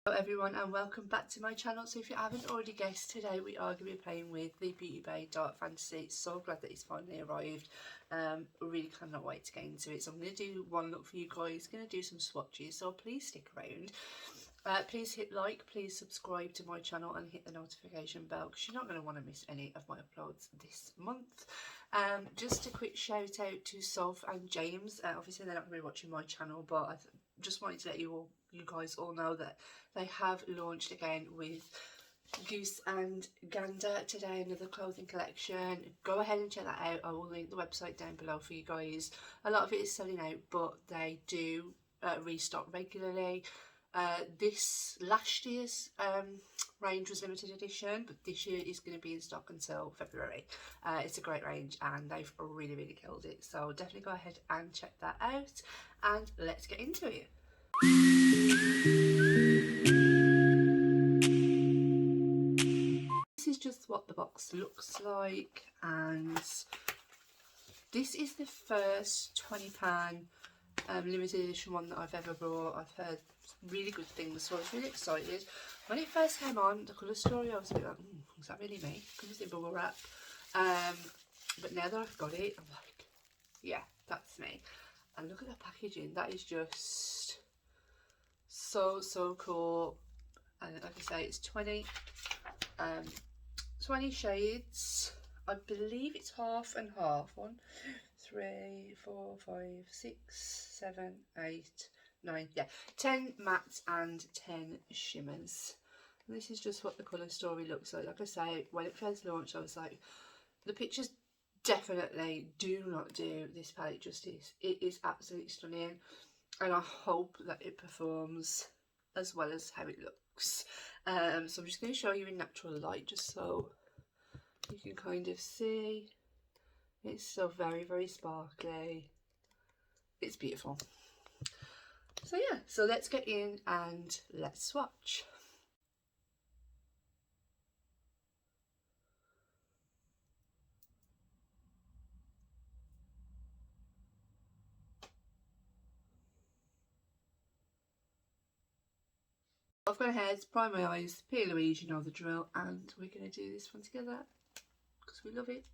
Hello everyone and welcome back to my channel. So if you haven't already guessed, today we are going to be playing with the Beauty Bay Dark Fantasy. So glad that it's finally arrived. Really cannot wait to get into it. So I'm going to do one look for you guys, going to do some swatches, so please stick around. Please hit like, please subscribe to my channel and hit the notification bell because you're not going to want to miss any of my uploads this month. Just a quick shout out to Soph and James. Obviously they're not going to be watching my channel, but I just wanted to let you guys all know that they have launched again with Goose and Gander today, another clothing collection. Go ahead and check that out. I will link the website down below for you guys. A lot of it is selling out, but they do restock regularly. This last year's range was limited edition, but this year is going to be in stock until February. It's a great range and they've really killed it, so definitely go ahead and check that out, and let's get into it. This is just what the box looks like, and this is the first £20 limited edition one that I've ever bought. I've heard really good things, so I was really excited. When it first came on, the colour story, I was a bit like, is that really me? Comes in bubble wrap. But now that I've got it, I'm like, yeah, that's me. And look at the packaging, that is just so cool. And like I say, it's 20 shades. I believe it's half and half. 1, 3, 4, 5, 6, 7, 8, 9. Yeah, 10 mattes and 10 shimmers. And this is just what the colour story looks like. Like I say, when it first launched, I was like, the pictures definitely do not do this palette justice. It is absolutely stunning, and I hope that it performs as well as how it looks. So I'm just going to show you in natural light just so you can kind of see. It's so very sparkly. It's beautiful. So yeah, so let's get in and let's swatch. I've gone ahead, prime my eyes, P. Louise, you know the drill, and we're going to do this one together because we love it,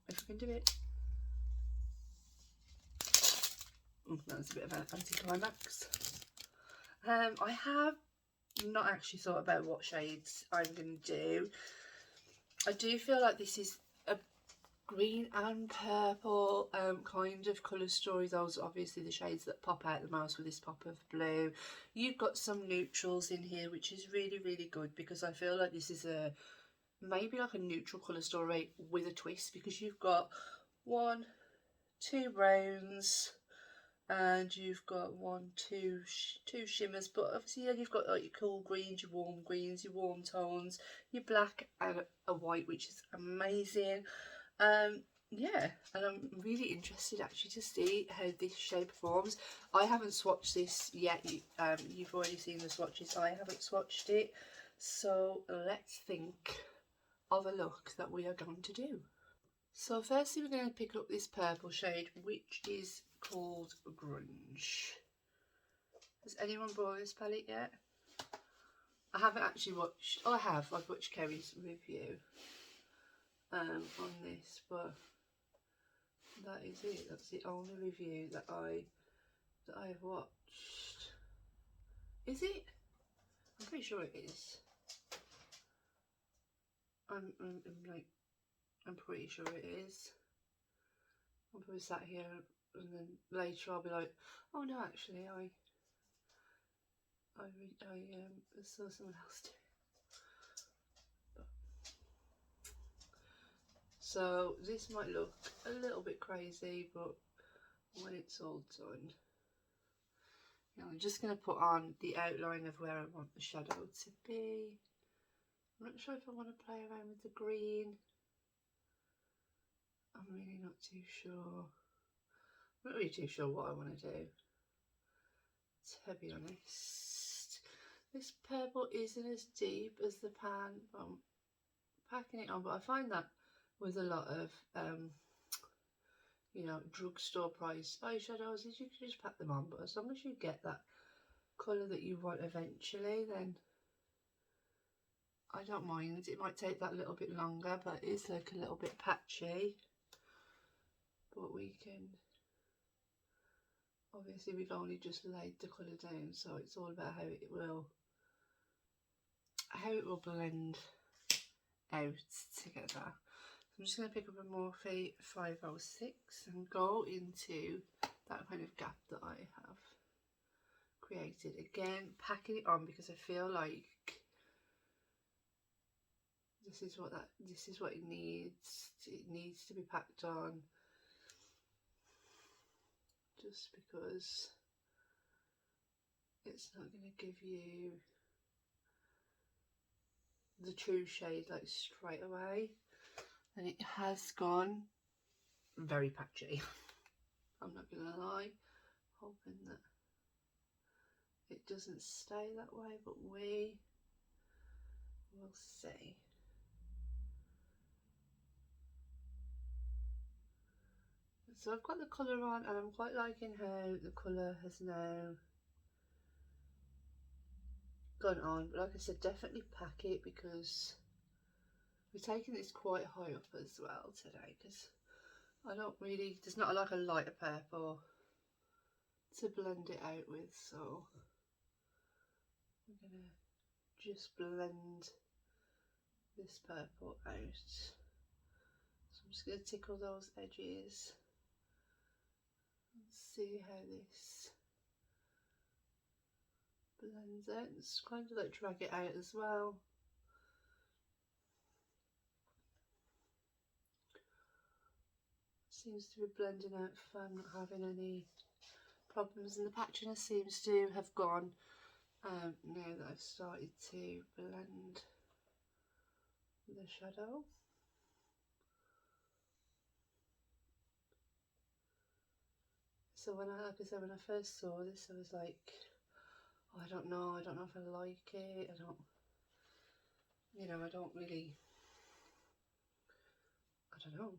if we can do it. That's a bit of an anticlimax. I have not actually thought about what shades I'm going to do. I do feel like this is a green and purple kind of colour story. Those are obviously the shades that pop out the most with this pop of blue. You've got some neutrals in here, which is really good, because I feel like this is a maybe like a neutral colour story with a twist, because you've got 1, 2 browns, and you've got 2 shimmers, but obviously then you've got like your cool greens, your warm tones, your black and a white, which is amazing. Yeah, and I'm really interested actually to see how this shade performs. I haven't swatched this yet. You've already seen the swatches. I haven't swatched it, so let's think of a look that we are going to do. So firstly, we're going to pick up this purple shade, which is called Grunge. Has anyone bought this palette yet? I haven't actually watched. Oh, I have. I've watched Kerry's review on this, but that is it. That's the only review that I've watched. Is it? I'm pretty sure it is. I'm pretty sure it is. I'll probably sat here and then later I'll be like, oh no, actually I saw someone else do it. So this might look a little bit crazy, but when it's all done, I'm just going to put on the outline of where I want the shadow to be. I'm not sure if I want to play around with the green. I'm really not too sure. I'm not really too sure what I want to do, to be honest. This purple isn't as deep as the pan, but I'm packing it on. But I find that with a lot of you know, drugstore price eyeshadows is you can just pack them on, but as long as you get that colour that you want eventually, then I don't mind. It might take that little bit longer, but it's like a little bit patchy. But we can, obviously we've only just laid the colour down, so it's all about how it will blend out together. I'm just going to pick up a Morphe 506 and go into that kind of gap that I have created. Again, packing it on because I feel like this is what it needs. It needs to be packed on, just because it's not going to give you the true shade like straight away. And it has gone very patchy. I'm not gonna lie, hoping that it doesn't stay that way, but we will see. So I've got the colour on, and I'm quite liking how the colour has now gone on. But like I said, definitely pack it, because we're taking this quite high up as well today, because I don't really, there's not like a lighter purple to blend it out with, so I'm gonna just blend this purple out. So I'm just going to tickle those edges and see how this blends out. Just kind of like drag it out as well. Seems to be blending out fine, not having any problems, and the patchiness seems to have gone now that I've started to blend the shadow. So when like I said, when I first saw this, I was like, oh, I don't know if I like it. I don't really, I don't know.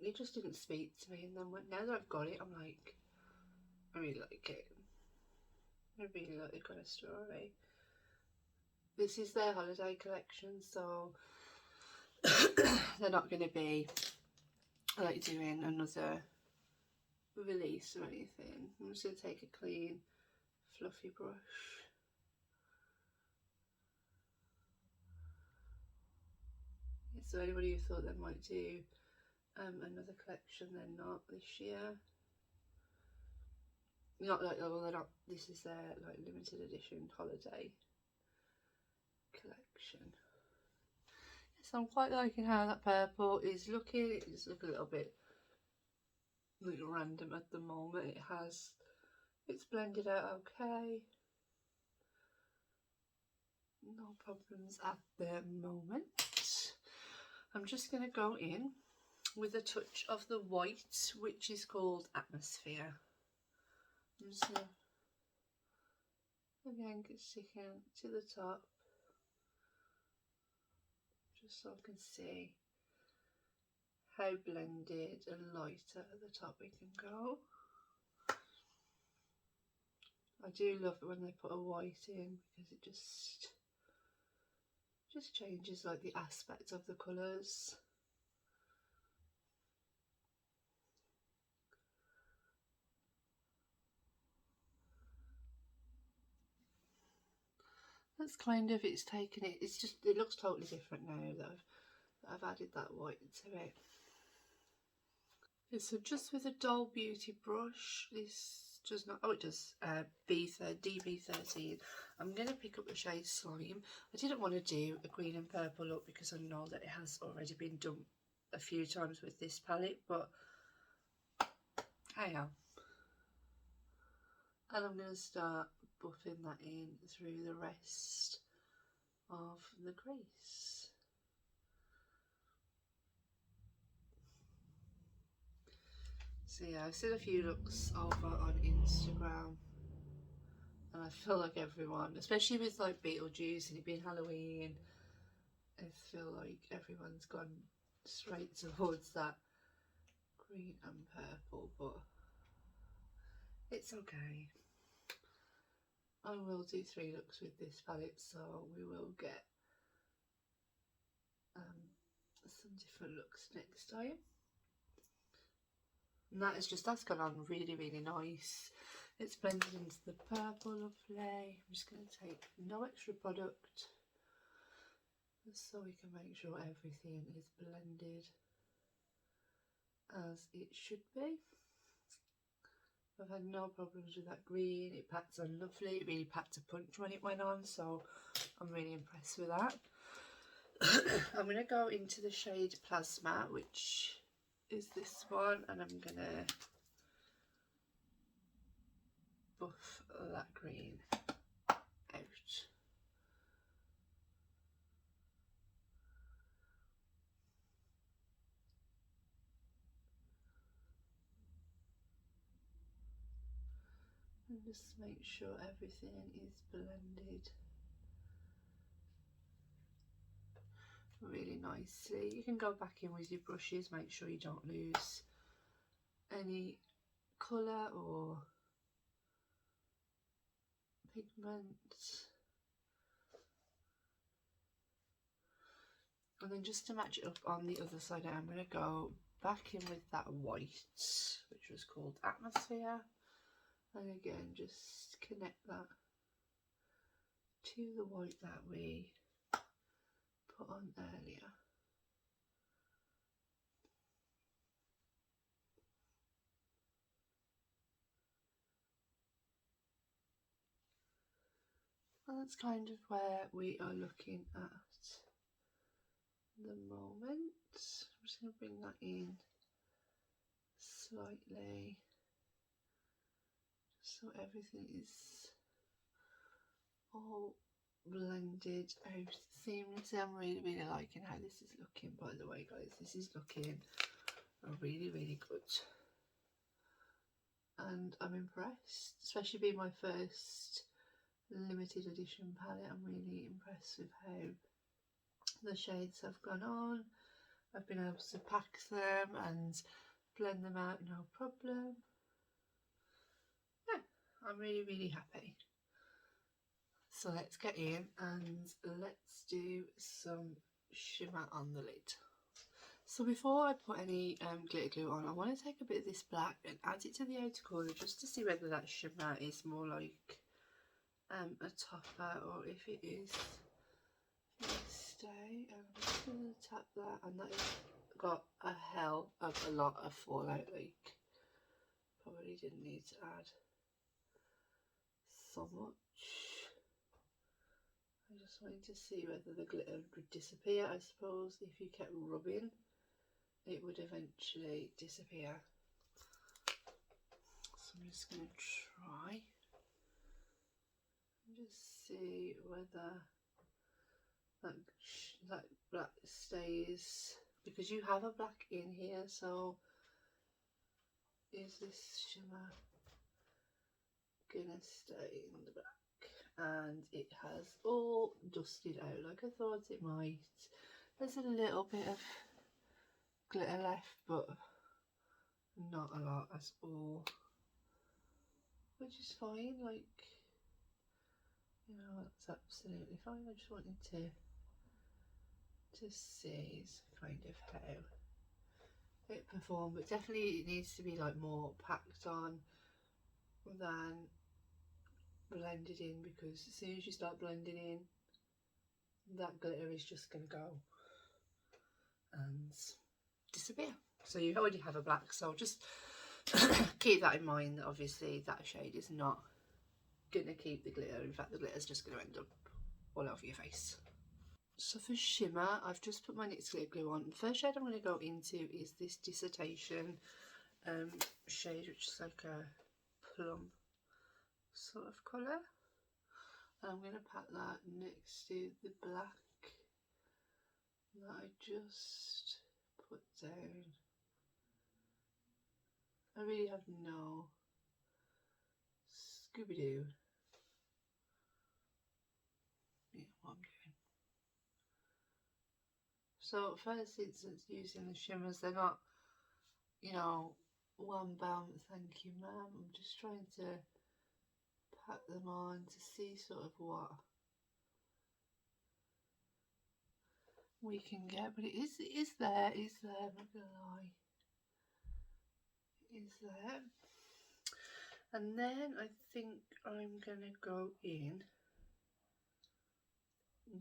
It just didn't speak to me. And then now that I've got it, I'm like, I really like it. I really like the colour story. This is their holiday collection, so they're not going to be like doing another release or anything. I'm just going to take a clean, fluffy brush. So anybody who thought they might do another collection, they're not this year. Not like, oh, they're not. This is their like limited edition holiday collection. So I'm quite liking how that purple is looking. It just looks a little bit like random at the moment. It's blended out okay. No problems at the moment. I'm just going to go in with a touch of the white, which is called Atmosphere. I'm just going to, again, get sticking to the top, just so I can see how blended and lighter at the top we can go. I do love it when they put a white in, because it just changes like the aspect of the colours. That's kind of, it's taken it, it looks totally different now that I've added that white to it. Okay, so just with a Doll Beauty brush, this does not, oh it does, DB13. I'm going to pick up the shade Slime. I didn't want to do a green and purple look because I know that it has already been done a few times with this palette, but hang on. And I'm going to start buffing that in through the rest of the crease. So yeah, I've seen a few looks over on Instagram, and I feel like everyone, especially with like Beetlejuice and it being Halloween, I feel like everyone's gone straight towards that green and purple, but it's okay. I will do 3 looks with this palette, so we will get some different looks next time. And that's gone on really, really nice. It's blended into the purple, lovely. I'm just going to take no extra product, just so we can make sure everything is blended as it should be. I've had no problems with that green. It packs on lovely. It really packed a punch when it went on, so I'm really impressed with that. I'm going to go into the shade Plasma, which is this one, and I'm going to buff that green out. And just make sure everything is blended really nicely. You can go back in with your brushes, make sure you don't lose any colour or pigment. And then just to match it up on the other side, I'm going to go back in with that white, which was called Atmosphere. And again, just connect that to the white that we put on earlier. And that's kind of where we are looking at the moment. I'm just going to bring that in slightly, so everything is all blended out seamlessly. I'm really, really liking how this is looking, by the way, guys. This is looking really, really good. And I'm impressed, especially being my first limited edition palette. I'm really impressed with how the shades have gone on. I've been able to pack them and blend them out no problem. Yeah, I'm really, really happy. So let's get in and let's do some shimmer on the lid. So before I put any glitter glue on, I want to take a bit of this black and add it to the outer corner just to see whether that shimmer is more like a topper or if it is stay. And I'm just going to tap that, and that has got a hell of a lot of fallout, like probably didn't need to add so much. I just wanted to see whether the glitter would disappear. I suppose if you kept rubbing it would eventually disappear. So I'm just going to try and just see whether that black stays, because you have a black in here. So is this shimmer gonna stay in the black? And it has all dusted out like I thought it might. There's a little bit of glitter left, but not a lot at all, which is fine. Like, you know, that's absolutely fine. I just wanted to see kind of how it performed, but definitely it needs to be like more packed on than blended in, because as soon as you start blending in, that glitter is just going to go and disappear. So you already have a black, so just keep that in mind, that obviously that shade is not going to keep the glitter. In fact, the glitter is just going to end up all over your face. So for shimmer, I've just put my NYX glitter glue on. The first shade I'm going to go into is this Dissertation shade, which is like a plum sort of colour. I'm going to pat that next to the black that I just put down. I really have no Scooby-Doo. Yeah, what I'm doing. So first instance, using the shimmers, they're not, you know, one bam, thank you ma'am. I'm just trying to pat them on to see sort of what we can get, but it is there, I'm not gonna lie, it is there. And then I think I'm gonna go in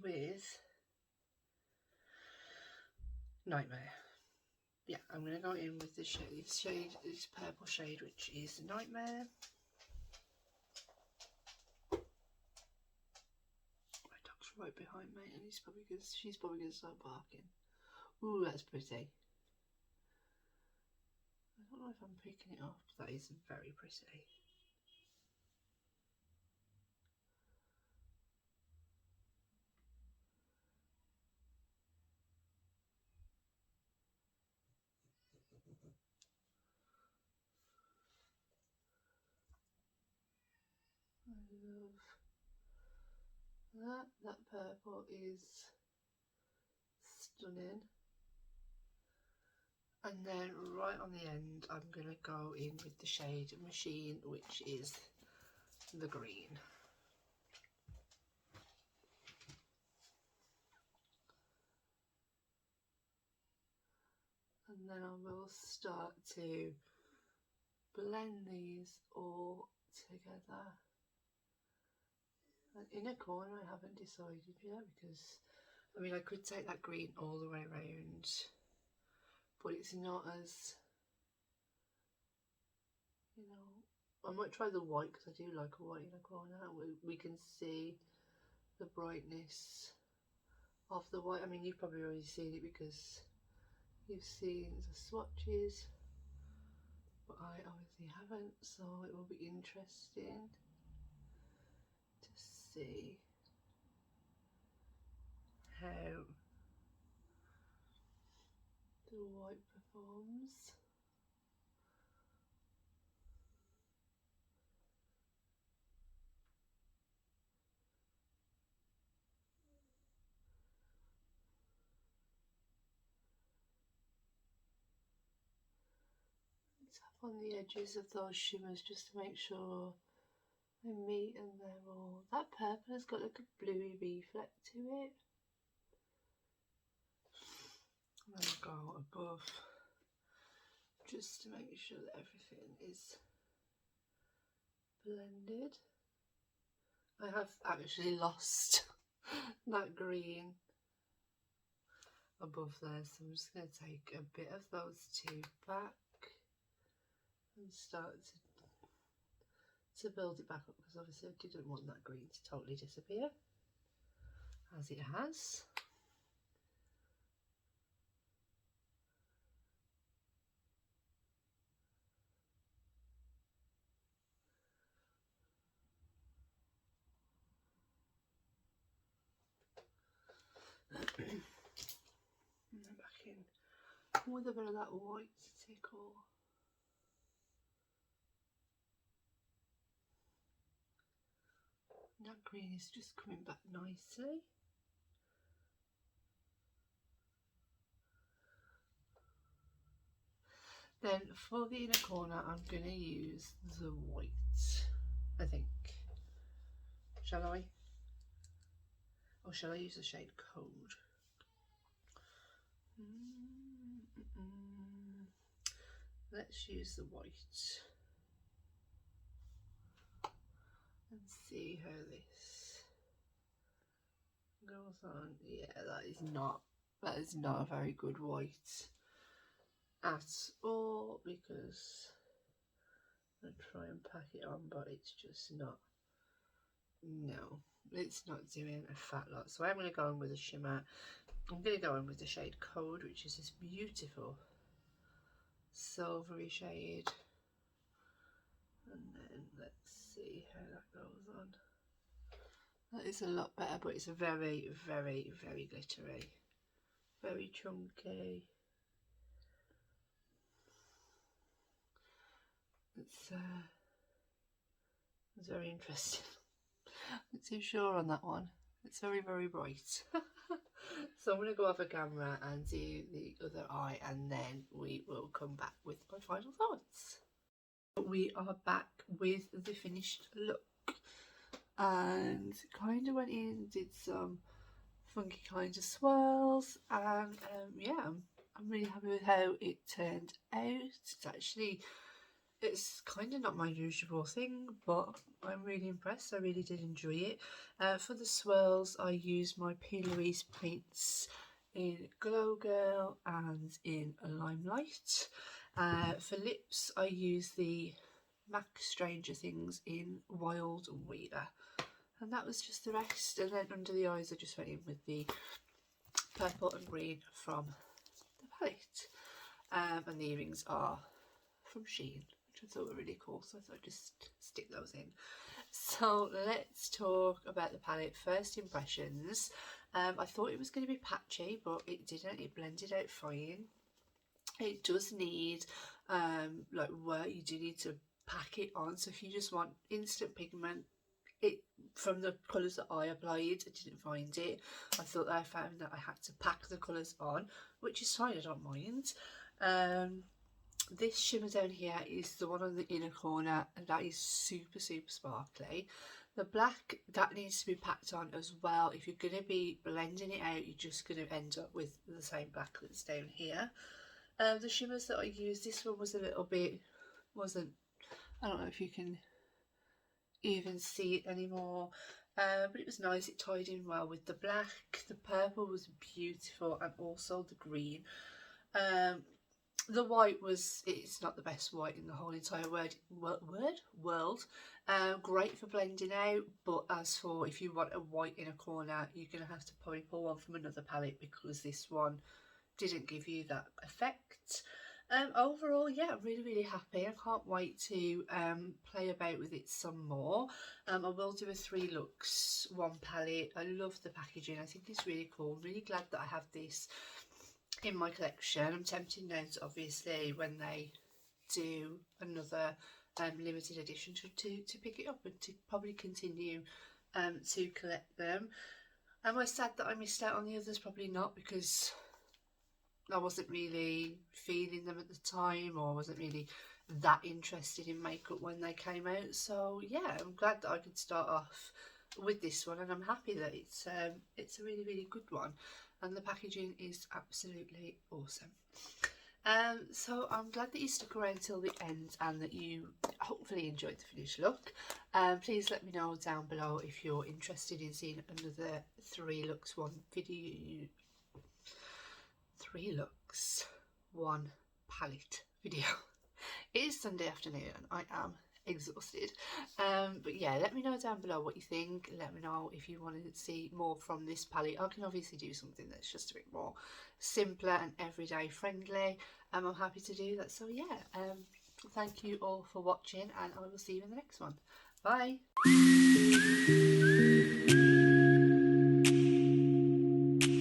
with Nightmare. Yeah, I'm gonna go in with this purple shade, which is Nightmare. My dog's right behind me, and she's probably gonna start barking. Ooh, that's pretty. I don't know if I'm picking it up. That is very pretty. I love that. That purple is stunning. And then right on the end, I'm going to go in with the shade Machine, which is the green. And then I will start to blend these all together. And in a corner I haven't decided yet, because I mean I could take that green all the way around, but it's not as, you know, I might try the white because I do like a white in a corner. We can see the brightness of the white. I mean, you've probably already seen it because you've seen the swatches, but I obviously haven't, so it will be interesting to see how the white performs. Tap on the edges of those shimmers just to make sure they meet, and they're all, that purple has got like a bluey reflect to it. And then go above just to make sure that everything is blended. I have actually lost that green above there, so I'm just going to take a bit of those two back and start to build it back up, because obviously I didn't want that green to totally disappear, as it has. And then back in with a bit of that white tickle. That green is just coming back nicely. Then for the inner corner, I'm going to use the white, I think. Shall I? Or shall I use the shade Code? Let's use the white and see how this goes on. Yeah, that is not a very good white at all, because I try and pack it on, but it's just not, no, it's not doing a fat lot. So I'm going to go in with a shimmer. I'm going to go in with the shade Code, which is this beautiful silvery shade, and then let's see how that goes on. That is a lot better, but it's a very, very, very glittery, very chunky. It's very interesting. I'm not too sure on that one. It's very, very bright. So I'm going to go off a camera and do the other eye, and then we will come back with my final thoughts. We are back with the finished look. and kind of went in, did some funky kind of swirls, and yeah, I'm really happy with how it turned out. It's kind of not my usual thing, but I'm really impressed. I really did enjoy it. For the swirls, I used my P. Louise paints in Glow Girl and in Limelight. For lips, I used the MAC Stranger Things in Wild Weaver. And that was just the rest. And then under the eyes, I just went in with the purple and green from the palette. And the earrings are from Shein, which I thought were really cool, so I thought I'd just stick those in. So let's talk about the palette. First impressions. I thought it was going to be patchy, but it didn't. It blended out fine. It does need like work. You do need to pack it on, so if you just want instant pigment, it from the colours that I applied, I didn't find it. I found that I had to pack the colours on, which is fine, I don't mind. This shimmer down here is the one on the inner corner, and that is super sparkly. The black, that needs to be packed on as well. If you're going to be blending it out, you're just going to end up with the same black that's down here. The shimmers that I used, this one was a little bit, I don't know if you can even see it anymore, but it was nice. It tied in well with the black. The purple was beautiful, and also the green. The white it's not the best white in the whole entire world. Great for blending out, but as for if you want a white in a corner, you're going to have to probably pull one from another palette, because this one didn't give you that effect. Overall, yeah, I'm really happy. I can't wait to play about with it some more. I will do a 3 looks, 1 palette. I love the packaging. I think it's really cool. I'm really glad that I have this in my collection. I'm tempted now to, obviously, when they do another limited edition, to pick it up and to probably continue to collect them. Am I sad that I missed out on the others? Probably not, because I wasn't really feeling them at the time, or wasn't really that interested in makeup when they came out. So yeah, I'm glad that I could start off with this one, and I'm happy that it's a really good one, and the packaging is absolutely awesome. So I'm glad that you stuck around till the end, and that you hopefully enjoyed the finished look. Please let me know down below if you're interested in seeing another 3 looks 1 video. 3 looks 1 palette video. It is Sunday afternoon and I am exhausted, but yeah, let me know down below what you think. Let me know if you want to see more from this palette. I can obviously do something that's just a bit more simpler and everyday friendly. I'm happy to do that. So yeah, thank you all for watching, and I will see you in the next one. Bye.